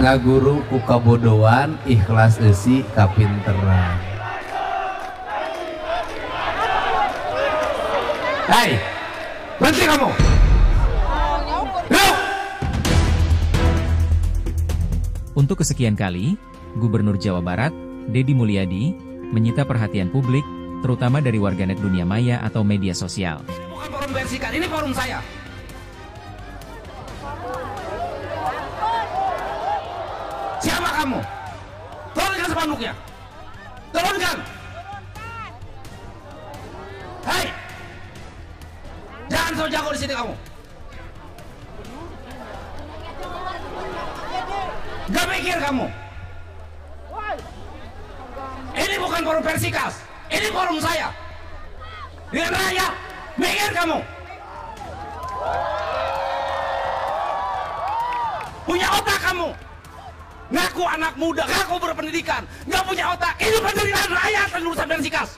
ngaguru ku kabodohan, ikhlas eusi kapinteran. Hai, berhenti kamu. Yuk. Untuk kesekian kali, Gubernur Jawa Barat, Deddy Mulyadi, menyita perhatian publik, terutama dari warganet dunia maya atau media sosial. Ini bukan forum bersihkan, ini forum saya. Siapa kamu? Turunkan spanduknya. Turunkan. Hai. Jangan so jago di sini kamu. Gak mikir kamu. Ini bukan forum Persikas. Ini forum saya. Dengan rakyat. Mikir kamu. Punya otak kamu. Ngaku anak muda, ngaku berpendidikan, nggak punya otak. Ini penderitaan rakyat dan urusan Persikas.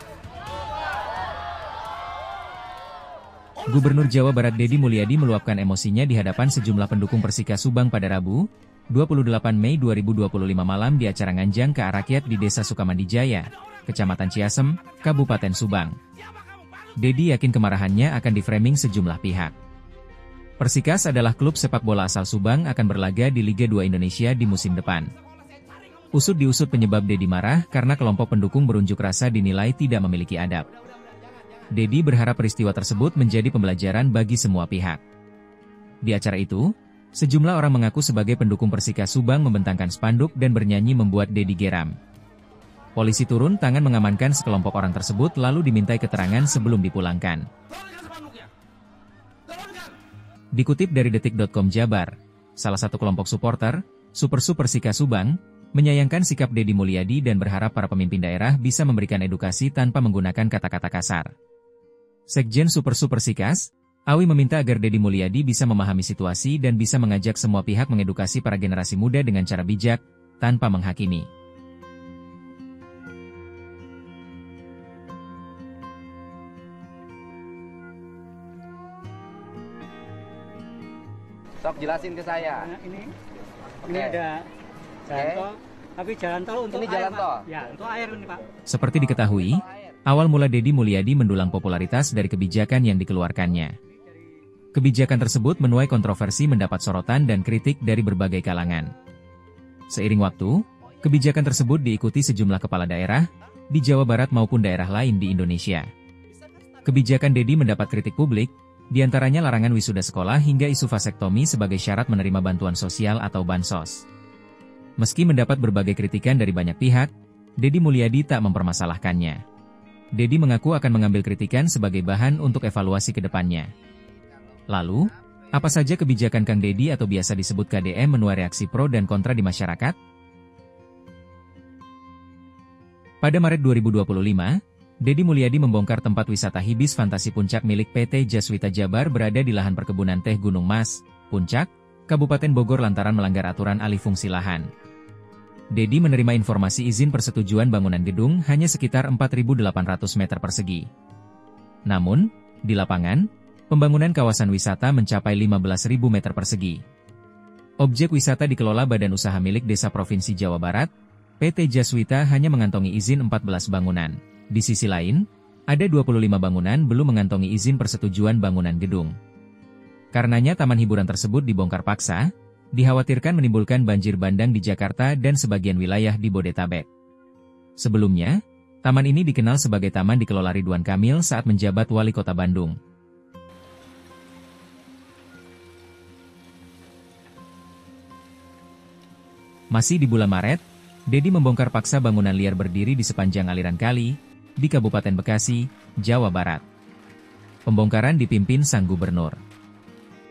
Gubernur Jawa Barat Deddy Mulyadi meluapkan emosinya di hadapan sejumlah pendukung Persika Subang pada Rabu, 28 Mei 2025 malam di acara Nganjang Ka Rakyat di Desa Sukamandijaya, Kecamatan Ciasem, Kabupaten Subang. Deddy yakin kemarahannya akan diframing sejumlah pihak. Persikas adalah klub sepak bola asal Subang akan berlaga di Liga 2 Indonesia di musim depan. Usut diusut penyebab Deddy marah karena kelompok pendukung berunjuk rasa dinilai tidak memiliki adab. Deddy berharap peristiwa tersebut menjadi pembelajaran bagi semua pihak. Di acara itu, sejumlah orang mengaku sebagai pendukung Persika Subang membentangkan spanduk dan bernyanyi membuat Deddy geram. Polisi turun tangan mengamankan sekelompok orang tersebut lalu dimintai keterangan sebelum dipulangkan. Dikutip dari detik.com Jabar, salah satu kelompok supporter, Super Persika Subang, menyayangkan sikap Deddy Mulyadi dan berharap para pemimpin daerah bisa memberikan edukasi tanpa menggunakan kata-kata kasar. Sekjen Super Persikas, Awi meminta agar Deddy Mulyadi bisa memahami situasi dan bisa mengajak semua pihak mengedukasi para generasi muda dengan cara bijak, tanpa menghakimi. Sok jelasin ke saya. Nah, ini ada jalan tol, tapi jalan tol untuk ini air, jalan tol. Pak. Ya, untuk air ini, Pak. Seperti diketahui, awal mula Deddy Mulyadi mendulang popularitas dari kebijakan yang dikeluarkannya. Kebijakan tersebut menuai kontroversi mendapat sorotan dan kritik dari berbagai kalangan. Seiring waktu, kebijakan tersebut diikuti sejumlah kepala daerah, di Jawa Barat maupun daerah lain di Indonesia. Kebijakan Deddy mendapat kritik publik, di antaranya larangan wisuda sekolah hingga isu vasektomi sebagai syarat menerima bantuan sosial atau bansos. Meski mendapat berbagai kritikan dari banyak pihak, Deddy Mulyadi tak mempermasalahkannya. Deddy mengaku akan mengambil kritikan sebagai bahan untuk evaluasi ke depannya. Lalu, apa saja kebijakan Kang Deddy atau biasa disebut KDM menuai reaksi pro dan kontra di masyarakat? Pada Maret 2025, Deddy Mulyadi membongkar tempat wisata Hibis Fantasi Puncak milik PT Jaswita Jabar berada di lahan perkebunan teh Gunung Mas, Puncak, Kabupaten Bogor lantaran melanggar aturan alih fungsi lahan. Deddy menerima informasi izin persetujuan bangunan gedung hanya sekitar 4.800 meter persegi. Namun, di lapangan, pembangunan kawasan wisata mencapai 15.000 meter persegi. Objek wisata dikelola Badan Usaha milik Desa Provinsi Jawa Barat, PT Jaswita hanya mengantongi izin 14 bangunan. Di sisi lain, ada 25 bangunan belum mengantongi izin persetujuan bangunan gedung. Karenanya taman hiburan tersebut dibongkar paksa, dikhawatirkan menimbulkan banjir bandang di Jakarta dan sebagian wilayah di Bodetabek. Sebelumnya, taman ini dikenal sebagai taman dikelola Ridwan Kamil saat menjabat Wali Kota Bandung. Masih di bulan Maret, Deddy membongkar paksa bangunan liar berdiri di sepanjang aliran kali, di Kabupaten Bekasi, Jawa Barat. Pembongkaran dipimpin sang gubernur.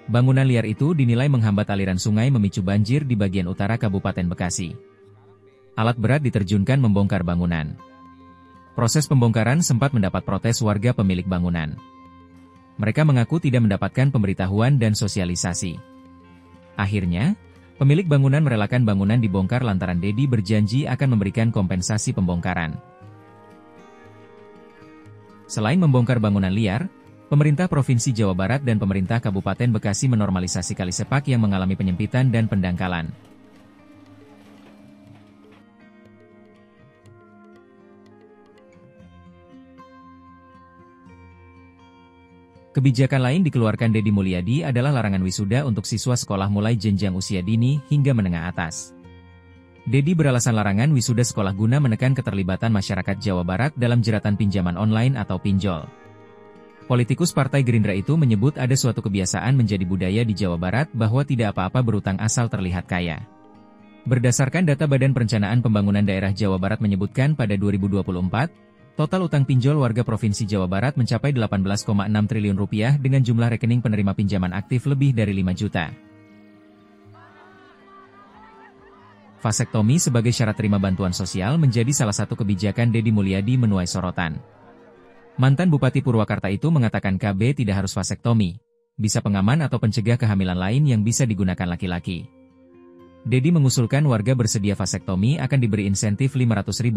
Bangunan liar itu dinilai menghambat aliran sungai memicu banjir di bagian utara Kabupaten Bekasi. Alat berat diterjunkan membongkar bangunan. Proses pembongkaran sempat mendapat protes warga pemilik bangunan. Mereka mengaku tidak mendapatkan pemberitahuan dan sosialisasi. Akhirnya, pemilik bangunan merelakan bangunan dibongkar lantaran Deddy berjanji akan memberikan kompensasi pembongkaran. Selain membongkar bangunan liar, pemerintah Provinsi Jawa Barat dan pemerintah Kabupaten Bekasi menormalisasi kali sepak yang mengalami penyempitan dan pendangkalan. Kebijakan lain dikeluarkan Deddy Mulyadi adalah larangan wisuda untuk siswa sekolah mulai jenjang usia dini hingga menengah atas. Deddy beralasan larangan wisuda sekolah guna menekan keterlibatan masyarakat Jawa Barat dalam jeratan pinjaman online atau pinjol. Politikus Partai Gerindra itu menyebut ada suatu kebiasaan menjadi budaya di Jawa Barat bahwa tidak apa-apa berutang asal terlihat kaya. Berdasarkan data Badan Perencanaan Pembangunan Daerah Jawa Barat menyebutkan pada 2024, total utang pinjol warga Provinsi Jawa Barat mencapai 18,6 triliun rupiah dengan jumlah rekening penerima pinjaman aktif lebih dari 5 juta. Vasektomi sebagai syarat terima bantuan sosial menjadi salah satu kebijakan Deddy Mulyadi menuai sorotan. Mantan Bupati Purwakarta itu mengatakan KB tidak harus vasektomi, bisa pengaman atau pencegah kehamilan lain yang bisa digunakan laki-laki. Deddy mengusulkan warga bersedia vasektomi akan diberi insentif Rp500.000.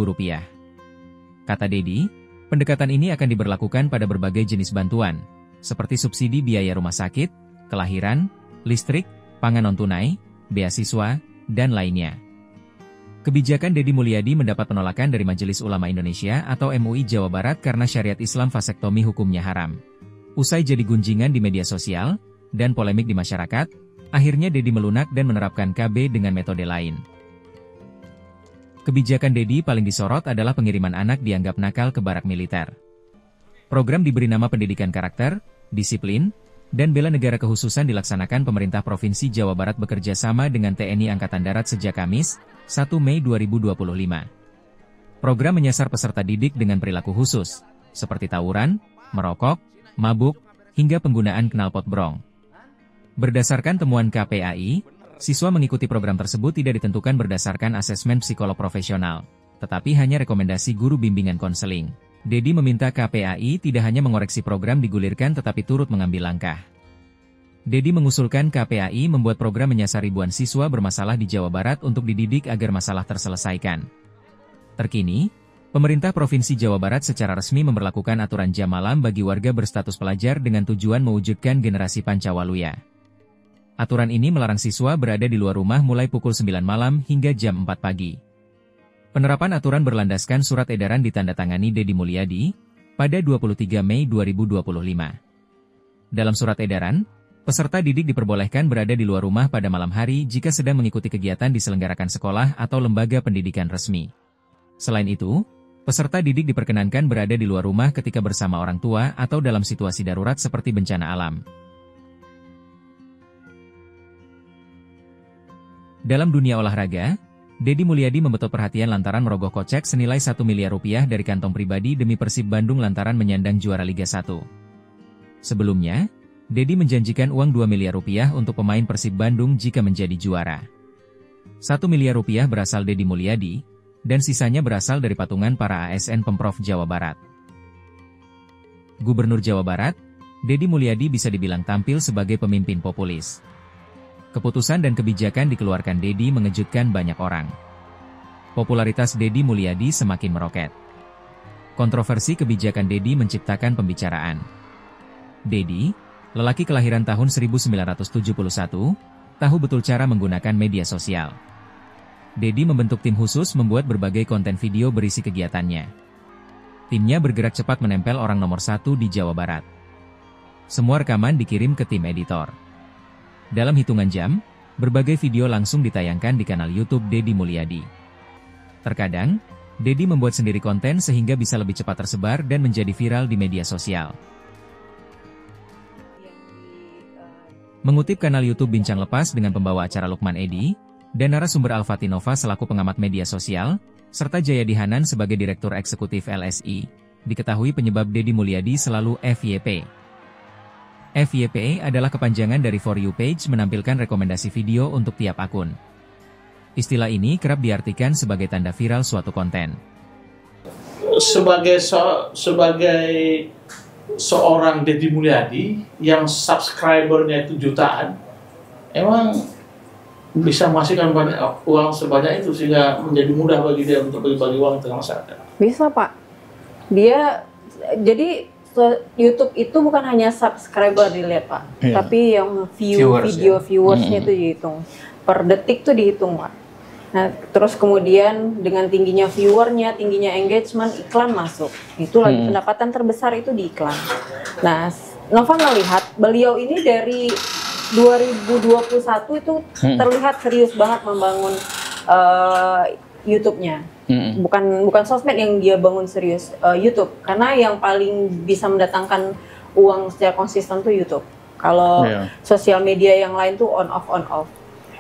Kata Deddy, pendekatan ini akan diberlakukan pada berbagai jenis bantuan, seperti subsidi biaya rumah sakit, kelahiran, listrik, pangan non-tunai, beasiswa, dan lainnya. Kebijakan Deddy Mulyadi mendapat penolakan dari Majelis Ulama Indonesia atau MUI Jawa Barat karena syariat Islam vasektomi hukumnya haram. Usai jadi gunjingan di media sosial, dan polemik di masyarakat, akhirnya Deddy melunak dan menerapkan KB dengan metode lain. Kebijakan Deddy paling disorot adalah pengiriman anak dianggap nakal ke barak militer. Program diberi nama Pendidikan Karakter, Disiplin, dan Bela Negara Kekhususan dilaksanakan pemerintah Provinsi Jawa Barat bekerja sama dengan TNI Angkatan Darat sejak Kamis, 1 Mei 2025. Program menyasar peserta didik dengan perilaku khusus, seperti tawuran, merokok, mabuk, hingga penggunaan knalpot brong. Berdasarkan temuan KPAI, siswa mengikuti program tersebut tidak ditentukan berdasarkan asesmen psikolog profesional, tetapi hanya rekomendasi guru bimbingan konseling. Deddy meminta KPAI tidak hanya mengoreksi program digulirkan tetapi turut mengambil langkah. Deddy mengusulkan KPAI membuat program menyasar ribuan siswa bermasalah di Jawa Barat untuk dididik agar masalah terselesaikan. Terkini, pemerintah Provinsi Jawa Barat secara resmi memberlakukan aturan jam malam bagi warga berstatus pelajar dengan tujuan mewujudkan generasi Pancawaluya. Aturan ini melarang siswa berada di luar rumah mulai pukul 9 malam hingga jam 4 pagi. Penerapan aturan berlandaskan surat edaran ditandatangani Deddy Mulyadi pada 23 Mei 2025. Dalam surat edaran, peserta didik diperbolehkan berada di luar rumah pada malam hari jika sedang mengikuti kegiatan diselenggarakan sekolah atau lembaga pendidikan resmi. Selain itu, peserta didik diperkenankan berada di luar rumah ketika bersama orang tua atau dalam situasi darurat seperti bencana alam. Dalam dunia olahraga, Deddy Mulyadi membetot perhatian lantaran merogoh kocek senilai 1 miliar rupiah dari kantong pribadi demi Persib Bandung lantaran menyandang juara Liga 1. Sebelumnya, Deddy menjanjikan uang 2 miliar rupiah untuk pemain Persib Bandung jika menjadi juara. 1 miliar rupiah berasal Deddy Mulyadi, dan sisanya berasal dari patungan para ASN Pemprov Jawa Barat. Gubernur Jawa Barat, Deddy Mulyadi bisa dibilang tampil sebagai pemimpin populis. Keputusan dan kebijakan dikeluarkan Deddy mengejutkan banyak orang. Popularitas Deddy Mulyadi semakin meroket. Kontroversi kebijakan Deddy menciptakan pembicaraan. Deddy, lelaki kelahiran tahun 1971, tahu betul cara menggunakan media sosial. Deddy membentuk tim khusus membuat berbagai konten video berisi kegiatannya. Timnya bergerak cepat menempel orang nomor 1 di Jawa Barat. Semua rekaman dikirim ke tim editor. Dalam hitungan jam, berbagai video langsung ditayangkan di kanal YouTube Deddy Mulyadi. Terkadang, Deddy membuat sendiri konten sehingga bisa lebih cepat tersebar dan menjadi viral di media sosial. Mengutip kanal YouTube Bincang Lepas dengan pembawa acara Lukman Edi, dan narasumber Alfatinova selaku pengamat media sosial, serta Jayadi Hanan sebagai Direktur Eksekutif LSI, diketahui penyebab Deddy Mulyadi selalu FYP. FYP adalah kepanjangan dari For You page menampilkan rekomendasi video untuk tiap akun. Istilah ini kerap diartikan sebagai tanda viral suatu konten. Sebagai seorang Deddy Mulyadi yang subscribernya itu jutaan, emang bisa menghasilkan banyak uang sebanyak itu sehingga menjadi mudah bagi dia untuk bagi-bagi uang ke masyarakat? Bisa, Pak. Dia jadi YouTube itu bukan hanya subscriber dilihat, Pak, tapi yang viewersnya itu dihitung. Per detik tuh dihitung, Pak. Nah, terus kemudian dengan tingginya viewernya, tingginya engagement, iklan masuk. Itu lagi pendapatan terbesar itu di iklan. Nah, Nova melihat beliau ini dari 2021 itu terlihat serius banget membangun YouTube-nya. Bukan sosmed yang dia bangun serius, YouTube. Karena yang paling bisa mendatangkan uang secara konsisten tuh YouTube. Kalau sosial media yang lain tuh on off.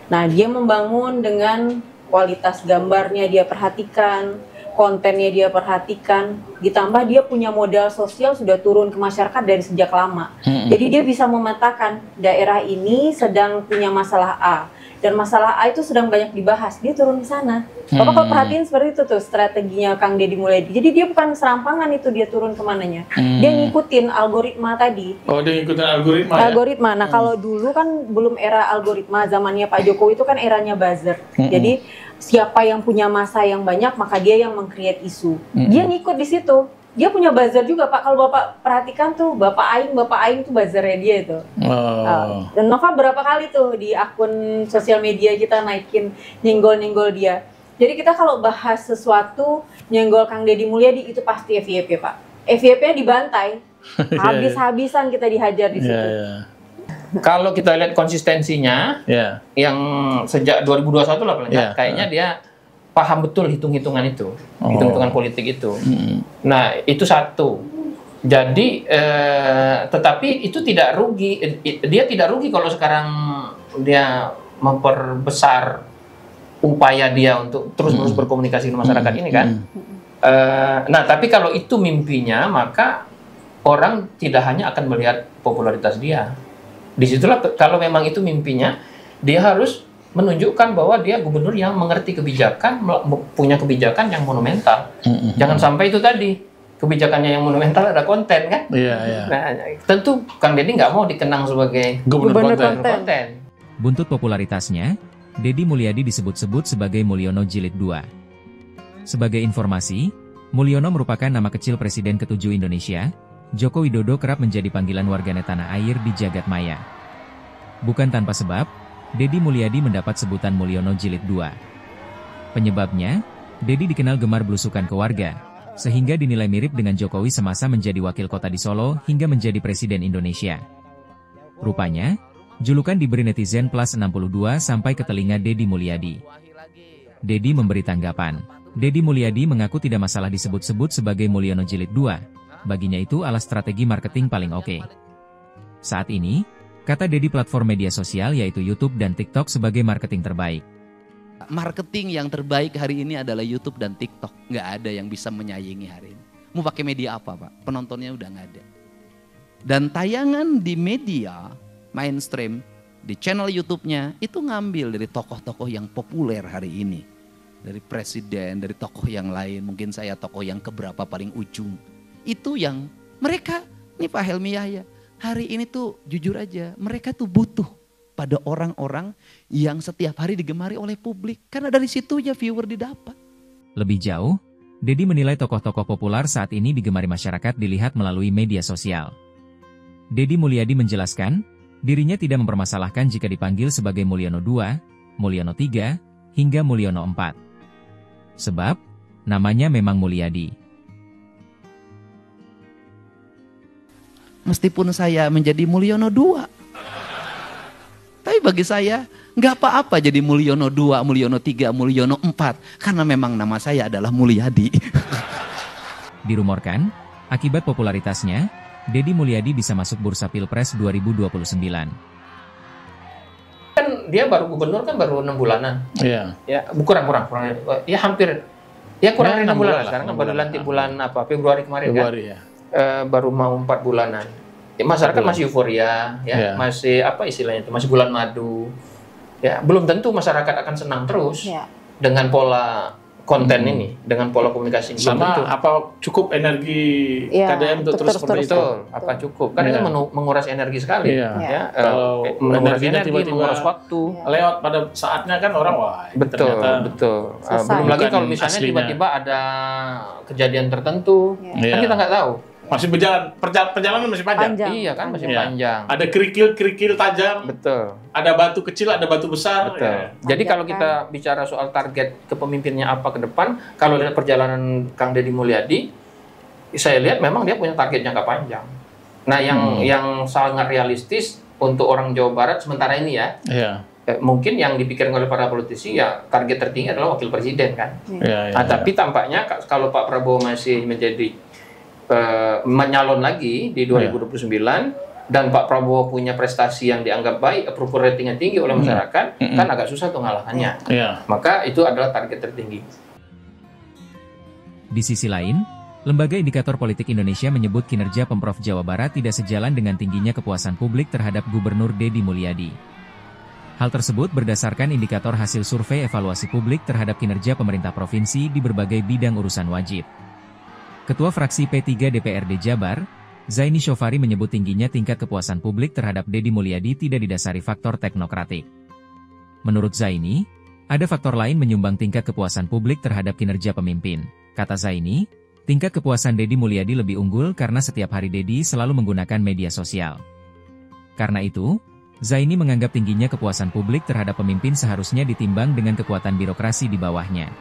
Nah, dia membangun dengan kualitas gambarnya dia perhatikan, kontennya dia perhatikan, ditambah dia punya modal sosial sudah turun ke masyarakat dari sejak lama. Jadi dia bisa memetakan daerah ini sedang punya masalah A, dan masalah A itu sedang banyak dibahas, dia turun ke sana. Bapak kalau perhatiin seperti itu tuh strateginya Kang Deddy Mulyadi. Jadi dia bukan serampangan itu dia turun kemananya, dia ngikutin algoritma tadi. Oh, dia ngikutin algoritma. Algoritma. Nah, kalau dulu kan belum era algoritma, zamannya Pak Jokowi itu kan eranya buzzer. Jadi siapa yang punya masa yang banyak maka dia yang meng-create isu. Dia ngikut di situ. Dia punya buzzer juga, Pak. Kalau Bapak perhatikan tuh Bapak Aing tuh buzzernya dia itu. Dan Nova berapa kali tuh di akun sosial media kita naikin nyenggol dia. Jadi kita kalau bahas sesuatu nyenggol Kang Deddy Mulyadi itu pasti FYP, Pak. FYP-nya dibantai. Habis-habisan kita dihajar di situ. Kalau kita lihat konsistensinya, yang sejak 2021 lah kayaknya dia paham betul hitung-hitungan itu, hitung-hitungan politik itu. Nah, itu satu. Jadi, tetapi itu tidak rugi. Dia tidak rugi kalau sekarang dia memperbesar upaya dia untuk terus-menerus berkomunikasi dengan masyarakat ini kan. Nah, tapi kalau itu mimpinya, maka orang tidak hanya akan melihat popularitas dia. Disitulah kalau memang itu mimpinya, dia harus menunjukkan bahwa dia gubernur yang mengerti kebijakan, punya kebijakan yang monumental. Jangan sampai itu tadi, kebijakannya yang monumental ada konten kan? Nah, tentu Kang Deddy nggak mau dikenang sebagai gubernur konten. Buntut popularitasnya, Deddy Mulyadi disebut-sebut sebagai Mulyono Jilid 2. Sebagai informasi, Mulyono merupakan nama kecil Presiden ke-7 Indonesia. Joko Widodo kerap menjadi panggilan warganet tanah air di jagat maya. Bukan tanpa sebab, Deddy Mulyadi mendapat sebutan Mulyono Jilid 2. Penyebabnya, Deddy dikenal gemar belusukan ke warga, sehingga dinilai mirip dengan Jokowi semasa menjadi wakil kota di Solo hingga menjadi Presiden Indonesia. Rupanya, julukan diberi netizen plus 62 sampai ke telinga Deddy Mulyadi. Deddy memberi tanggapan. Deddy Mulyadi mengaku tidak masalah disebut-sebut sebagai Mulyono Jilid 2. Baginya itu adalah strategi marketing paling oke. Saat ini, kata Deddy platform media sosial yaitu YouTube dan TikTok sebagai marketing terbaik. Marketing yang terbaik hari ini adalah YouTube dan TikTok. Nggak ada yang bisa menyaingi hari ini. Mau pakai media apa, Pak? Penontonnya udah nggak ada. Dan tayangan di media mainstream, di channel YouTube-nya, itu ngambil dari tokoh-tokoh yang populer hari ini. Dari presiden, dari tokoh yang lain. Mungkin saya tokoh yang keberapa paling ujung. Itu yang mereka, nih Pak Helmi Yahya, hari ini tuh jujur aja, mereka tuh butuh pada orang-orang yang setiap hari digemari oleh publik. Karena dari situ ya viewer didapat. Lebih jauh, Deddy menilai tokoh-tokoh populer saat ini digemari masyarakat dilihat melalui media sosial. Deddy Mulyadi menjelaskan, dirinya tidak mempermasalahkan jika dipanggil sebagai Mulyono 2, Mulyono 3, hingga Mulyono 4. Sebab, namanya memang Mulyadi. Meskipun saya menjadi Mulyono 2. Tapi bagi saya, nggak apa-apa jadi Mulyono 2, Mulyono 3, Mulyono 4. Karena memang nama saya adalah Mulyadi. Dirumorkan, akibat popularitasnya, Deddy Mulyadi bisa masuk bursa Pilpres 2029. Kan dia baru gubernur kan baru 6 bulanan. Iya. Ya, kurang. Ya hampir. Ya kurang dari 6 bulan. Sekarang kan baru lantik bulan Februari kemarin kan. Ya. Baru mau 4 bulanan. Ya, masyarakat masih euforia, ya, masih istilahnya itu, masih bulan madu. Ya, belum tentu masyarakat akan senang terus dengan pola konten ini, dengan pola komunikasi ini. Sama apa cukup energi KDM untuk terus seperti itu? Apa cukup? Karena itu menguras energi sekali. Kalau menguras energi, menguras waktu. Lewat pada saatnya kan orang betul. Belum lagi kalau misalnya tiba-tiba ada kejadian tertentu, kan kita nggak tahu. Masih perjalanan masih panjang. Iya kan, masih panjang. Ada kerikil tajam. Betul. Ada batu kecil, ada batu besar. Betul. Jadi kalau kita bicara soal target kepemimpinannya apa ke depan, kalau dari perjalanan Kang Deddy Mulyadi, saya lihat memang dia punya target jangka panjang. Nah, yang sangat realistis untuk orang Jawa Barat sementara ini ya, mungkin yang dipikirkan oleh para politisi ya target tertinggi adalah wakil presiden kan. Tapi tampaknya kalau Pak Prabowo masih menjadi menyalon lagi di 2029 dan Pak Prabowo punya prestasi yang dianggap baik, approval rating yang tinggi oleh masyarakat, kan agak susah tuh ngalahannya. Maka itu adalah target tertinggi. Di sisi lain, Lembaga Indikator Politik Indonesia menyebut kinerja Pemprov Jawa Barat tidak sejalan dengan tingginya kepuasan publik terhadap Gubernur Deddy Mulyadi. Hal tersebut berdasarkan indikator hasil survei evaluasi publik terhadap kinerja pemerintah provinsi di berbagai bidang urusan wajib. Ketua fraksi P3 DPRD Jabar, Zaini Syofari menyebut tingginya tingkat kepuasan publik terhadap Deddy Mulyadi tidak didasari faktor teknokratik. Menurut Zaini, ada faktor lain menyumbang tingkat kepuasan publik terhadap kinerja pemimpin. Kata Zaini, tingkat kepuasan Deddy Mulyadi lebih unggul karena setiap hari Deddy selalu menggunakan media sosial. Karena itu, Zaini menganggap tingginya kepuasan publik terhadap pemimpin seharusnya ditimbang dengan kekuatan birokrasi di bawahnya.